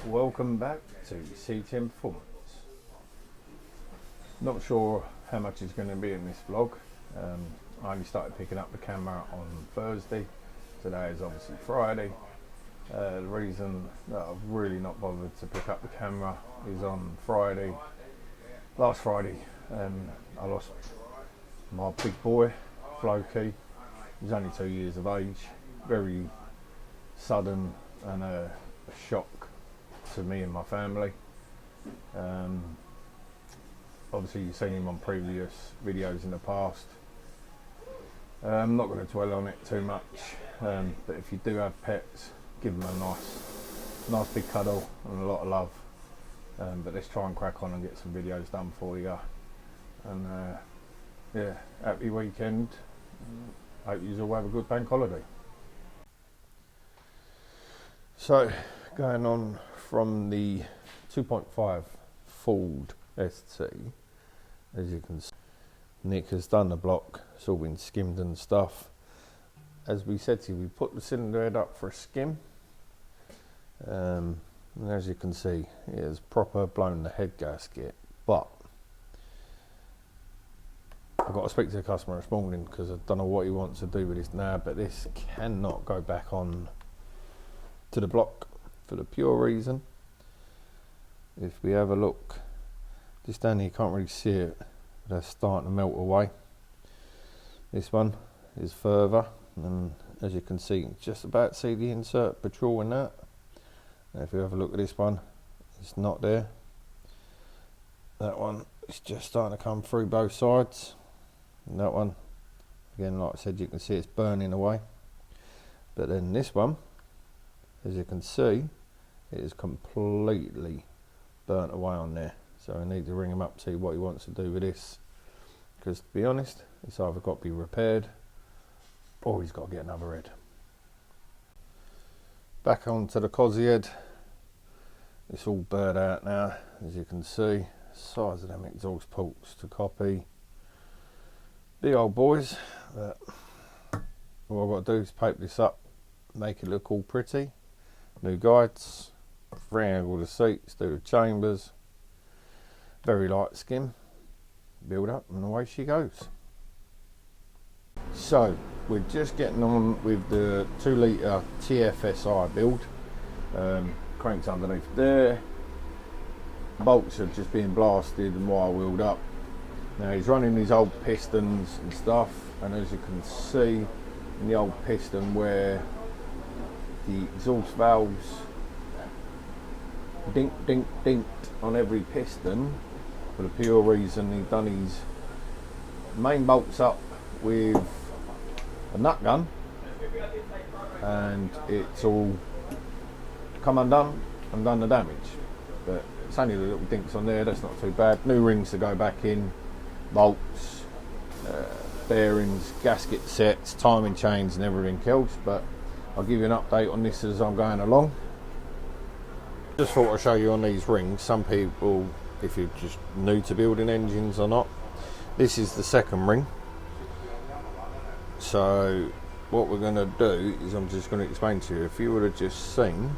Welcome back to CTM Performance. Not sure how much is going to be in this vlog. I only started picking up the camera on Thursday. Today is obviously Friday. The reason that I've really not bothered to pick up the camera is on Friday, last Friday, I lost my big boy, Floki. He's only 2 years of age. Very sudden and a shock to me and my family. Obviously you've seen him on previous videos in the past. I'm not going to dwell on it too much, but if you do have pets, give them a nice big cuddle and a lot of love. But let's try and crack on and get some videos done for you. And yeah, happy weekend. Hope you all have a good bank holiday. So, going on from the 2.5 Ford ST, as you can see, Nick has done the block. It's all been skimmed and stuff. As we said to you, we put the cylinder head up for a skim, and as you can see, it has proper blown the head gasket. But I've got to speak to the customer this morning because I don't know what he wants to do with this now, but this cannot go back on to the block for the pure reason, if we have a look just down here, you can't really see it, but they're starting to melt away. This one is further, and as you can see, you can just about see the insert patrolling that. And if you have a look at this one, it's not there. That one is just starting to come through both sides, and that one, again, like I said, you can see it's burning away. But then this one, as you can see, it is completely burnt away on there. So I need to ring him up, see what he wants to do with this, because to be honest, it's either got to be repaired or he's got to get another head. Back onto the cosy head. It's all burnt out now, as you can see. Size of them exhaust ports to copy. Big old boys. But all I've got to do is paper this up, make it look all pretty. New guides, re-angle the seats, do the chambers, very light skim, build up, and away she goes. So we're just getting on with the 2 litre TFSI build. Cranks underneath there, bolts are just being blasted and wire wheeled up. Now he's running these old pistons and stuff, and as you can see in the old piston where the exhaust valves dink dink dinked on every piston, for the pure reason he's done his main bolts up with a nut gun, and it's all come undone and done the damage. But it's only the little dinks on there, that's not too bad. New rings to go back in, bolts, bearings, gasket sets, timing chains and everything else, but I'll give you an update on this as I'm going along. Just thought I'd show you on these rings. Some people, if you're just new to building engines or not, this is the second ring. So what we're going to do is I'm just going to explain to you. If you would have just seen,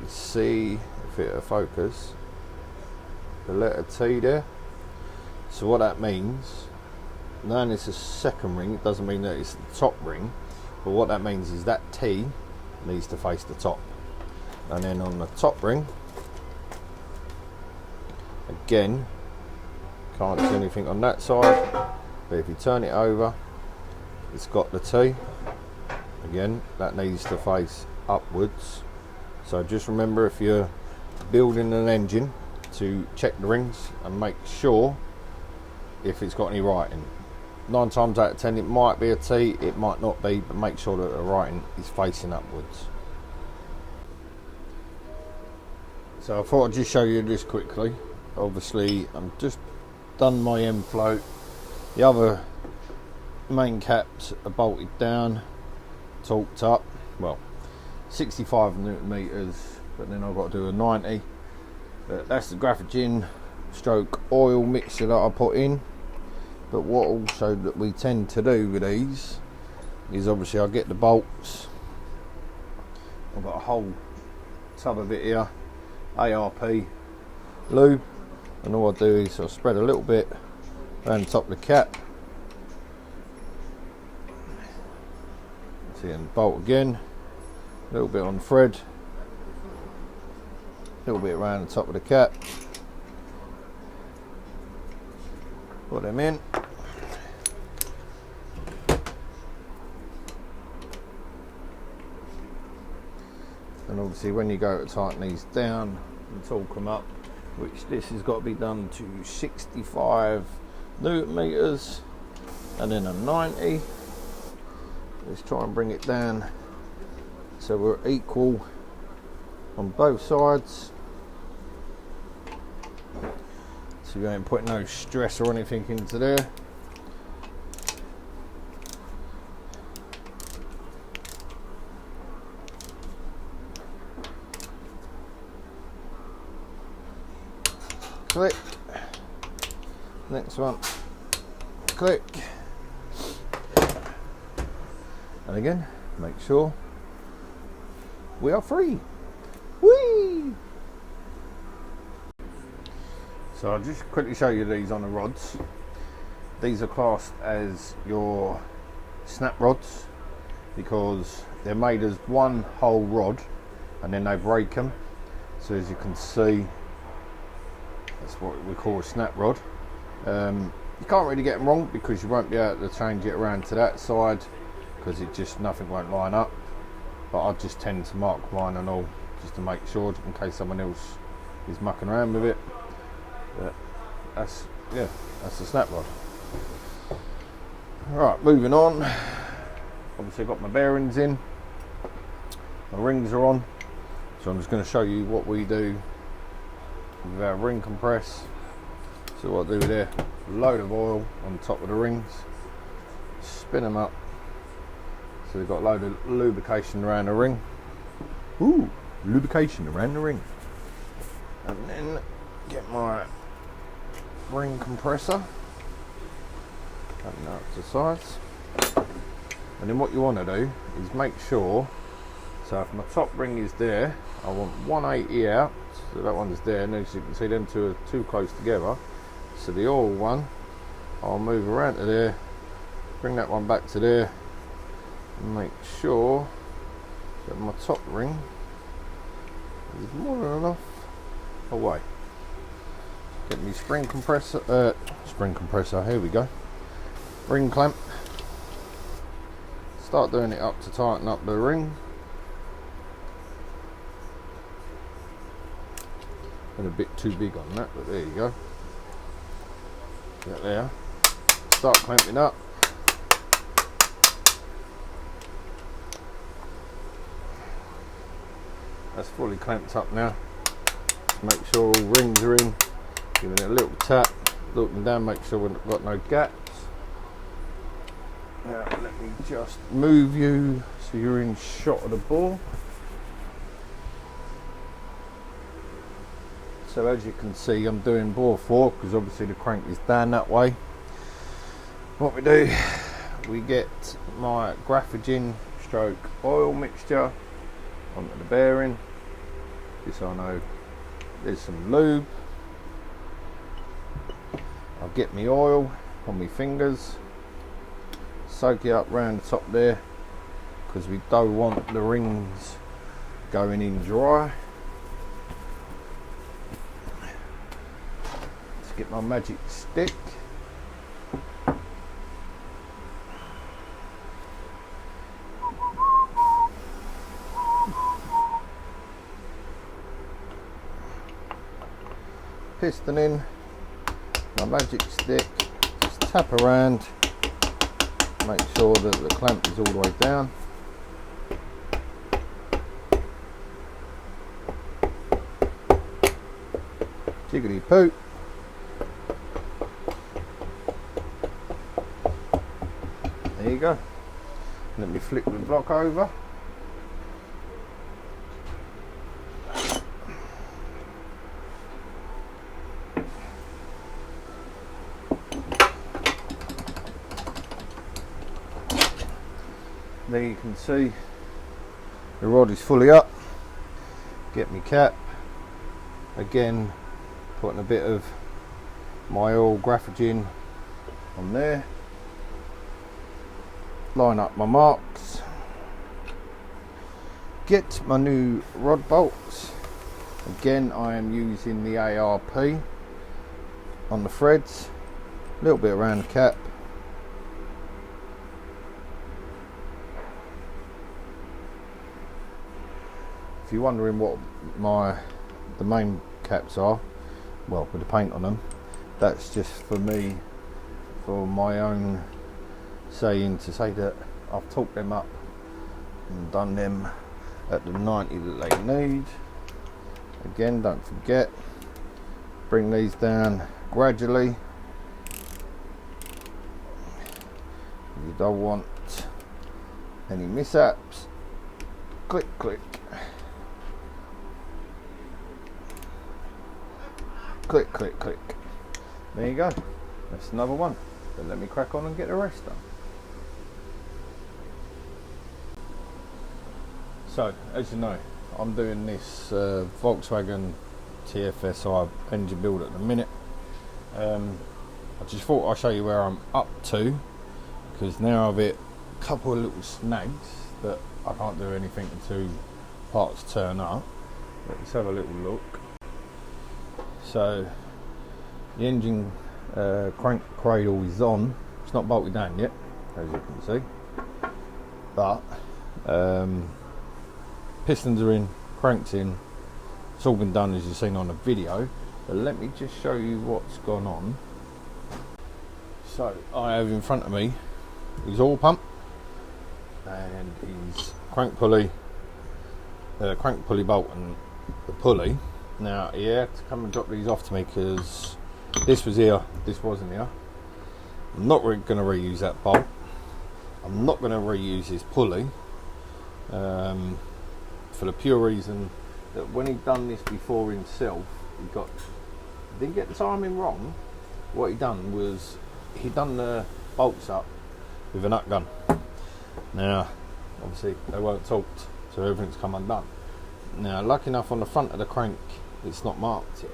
see if it'll focus, the letter T there. So what that means, knowing it's a second ring, it doesn't mean that it's the top ring. But what that means is that T needs to face the top. And then on the top ring, again, can't see anything on that side, but if you turn it over, it's got the T. Again, that needs to face upwards. So just remember, if you're building an engine, to check the rings and make sure if it's got any writing. 9 times out of 10 it might be a T, it might not be, but make sure that the writing is facing upwards. So I thought I'd just show you this quickly. Obviously I'm just done my end float. The other main caps are bolted down, torqued up, well 65 Newton meters, but then I've got to do a 90. But that's the graphogen stroke oil mixture that I put in. But what also that we tend to do with these is obviously I get the bolts. I've got a whole tub of it here. ARP lube, and all I do is I spread a little bit around the top of the cap. See, and bolt again, a little bit on the thread, a little bit around the top of the cap. Put them in. And obviously when you go to tighten these down and torque them up, which this has got to be done to 65 Newton meters and then a 90. Let's try and bring it down so we're equal on both sides, so you ain't putting no stress or anything into there. Click. Next one. Click. And again, make sure we are free. Whee! So I'll just quickly show you these on the rods. These are classed as your snap rods because they're made as one whole rod and then they break them. So as you can see, that's what we call a snap rod. You can't really get them wrong because you won't be able to change it around to that side because it just, nothing won't line up. But I just tend to mark mine and all just to make sure in case someone else is mucking around with it. But that's, yeah, that's the snap rod. Right, moving on. Obviously I've got my bearings in, my rings are on, so I'm just going to show you what we do with our ring compress. So what I do there, a load of oil on the top of the rings, spin them up so they've got a load of lubrication around the ring. Ooh, lubrication around the ring. And then get my ring compressor, open that up to size. And then what you want to do is make sure, so if my top ring is there, I want 180 out, so that one's there, and as you can see them two are too close together. So the oil one, I'll move around to there, bring that one back to there, and make sure that my top ring is more than enough away. Get me spring compressor, here we go. Ring clamp. Start doing it up to tighten up the ring. And a bit too big on that, but there you go. Get there. Start clamping up. That's fully clamped up now. Make sure all rings are in. Giving it a little tap. Looking down, make sure we've got no gaps. Now let me just move you so you're in shot of the ball. So as you can see, I'm doing bore 4 because obviously the crank is down that way. What we do, we get my graphogen stroke oil mixture onto the bearing, just so I know there's some lube. I'll get my oil on my fingers, soak it up round the top there because we don't want the rings going in dry. Let's get my magic stick. Piston in, my magic stick, just tap around, make sure that the clamp is all the way down. Jiggly poo. There you go. Let me flip the block over. There you can see the rod is fully up. Get me cap, Again, putting a bit of my oil graphogen on there. Line up my marks. Get my new rod bolts. Again, I am using the ARP on the threads. A little bit around the cap. If you're wondering what the main caps are, well, with the paint on them, that's just for me, for my own saying, to say that I've torqued them up and done them at the 90 that they need. Again, don't forget, bring these down gradually. You don't want any mishaps. Click, click. Click, click, click. There you go. That's another one. But let me crack on and get the rest done. So, as you know, I'm doing this Volkswagen TFSI engine build at the minute. I just thought I'd show you where I'm up to, because now I've hit a couple of little snags that I can't do anything until parts turn up. Let's have a little look. So the engine crank cradle is on. It's not bolted down yet, as you can see, but pistons are in, cranks in. It's all been done as you've seen on the video, but let me just show you what's gone on. So I have in front of me his oil pump and his crank pulley bolt and the pulley. Now he had to come and drop these off to me because this was here, this wasn't here. I'm not going to reuse that bolt. I'm not going to reuse his pulley for the pure reason that when he'd done this before himself, didn't get the timing wrong. What he done was he done the bolts up with a nut gun. Now obviously they weren't torqued, so everything's come undone. Now lucky enough, on the front of the crank it's not marked yet.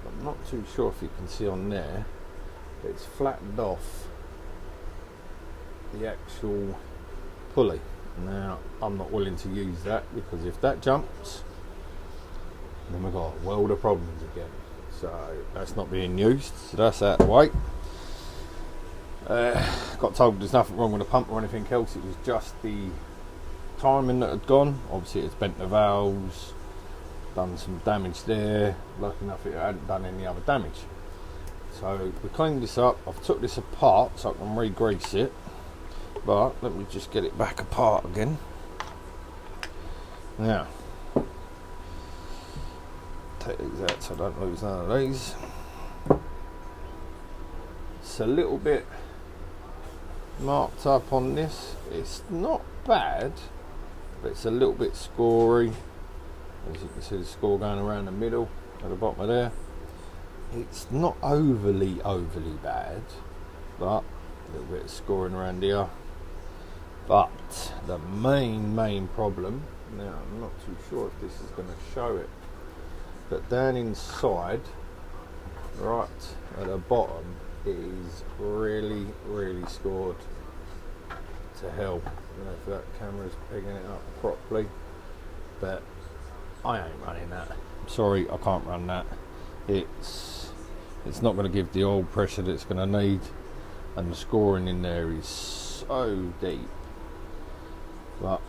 I'm not too sure if you can see on there, but it's flattened off the actual pulley. Now I'm not willing to use that, because if that jumps, then we've got a world of problems again. So that's not being used, so that's out of the way. Got told there's nothing wrong with the pump or anything else, it was just the timing that had gone. Obviously it's bent the valves, done some damage there. Lucky enough it hadn't done any other damage. So we cleaned this up. I've took this apart so I can re-grease it, but let me just get it back apart again. Now take these out so I don't lose none of these. It's a little bit marked up on this. It's not bad, but it's a little bit scory. As you can see, the score going around the middle at the bottom of there. It's not overly bad, but a little bit of scoring around here. But the main problem, now I'm not too sure if this is going to show it, but down inside, right at the bottom, it is really scored to hell. I don't know if that camera's picking it up properly, but I ain't running that. I'm sorry, I can't run that. It's not going to give the oil pressure that it's going to need, and the scoring in there is so deep. But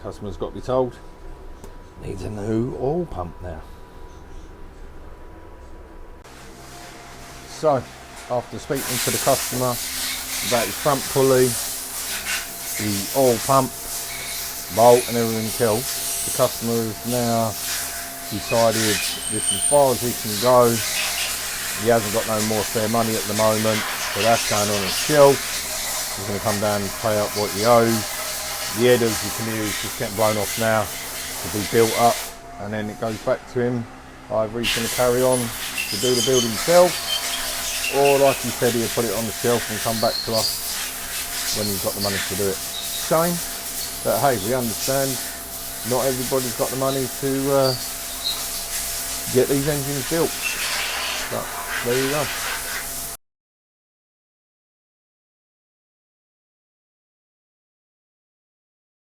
customer's got to be told, needs a new oil pump now. So after speaking to the customer about his front pulley, the oil pump, bolt and everything else, the customer has now decided this is as far as he can go. He hasn't got no more spare money at the moment, so that's going on his shelf. He's going to come down and pay up what he owes. The headers, you can hear, is just getting blown off now to be built up, and then it goes back to him. Either he's going to carry on to do the build himself, or like he said, he'll put it on the shelf and come back to us when he's got the money to do it. Shame, but hey, we understand. Not everybody's got the money to get these engines built. But there you go.